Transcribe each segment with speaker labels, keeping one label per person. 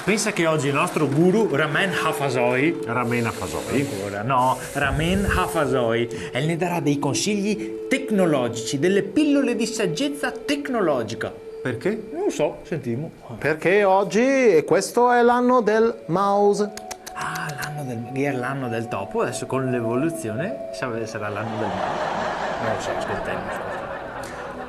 Speaker 1: Pensa che oggi il nostro guru Ramen Hafazoi,
Speaker 2: Ramen Hafazoi.
Speaker 1: ancora, no, Ramen Hafazoi, e ne darà dei consigli tecnologici, delle pillole di saggezza tecnologica.
Speaker 2: Perché?
Speaker 1: Non so, sentiamo.
Speaker 3: Perché oggi questo è l'anno del mouse.
Speaker 1: Ah, l'anno del topo, adesso con l'evoluzione sarà l'anno del male. Non lo so, ascoltiamo.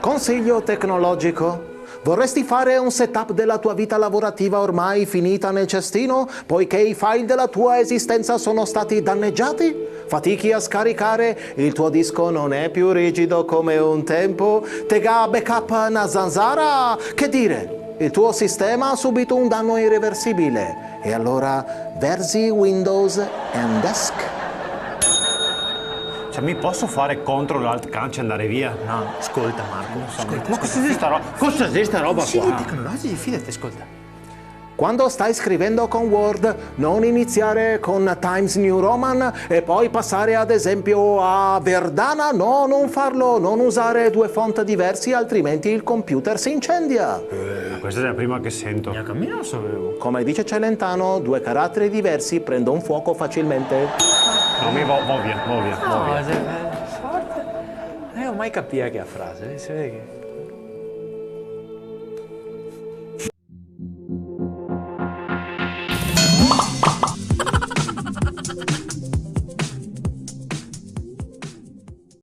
Speaker 3: Consiglio tecnologico. Vorresti fare un setup della tua vita lavorativa ormai finita nel cestino, poiché i file della tua esistenza sono stati danneggiati? Fatichi a scaricare, il tuo disco non è più rigido come un tempo, tega backup una zanzara? Che dire? Il tuo sistema ha subito un danno irreversibile. E allora versi Windows and Desk?
Speaker 2: Cioè, mi posso fare Ctrl Alt Canc e andare via?
Speaker 1: No, ascolta Marco, ascolta.
Speaker 2: Ma cos'è sta roba? Cos'è sta roba
Speaker 1: Consigli
Speaker 2: qua?
Speaker 1: tecnologici, fidati, ascolta.
Speaker 3: Quando stai scrivendo con Word, non iniziare con Times New Roman e poi passare ad esempio a Verdana. No, non farlo, non usare due font diversi, altrimenti il computer si incendia.
Speaker 2: Questa è la prima che sento.
Speaker 1: Neanche a me non lo sapevo.
Speaker 3: Come dice Celentano, due caratteri diversi prendono fuoco facilmente.
Speaker 2: No, mi vo via.
Speaker 1: No, è forte. Non ho mai capito che è la frase, si vede che...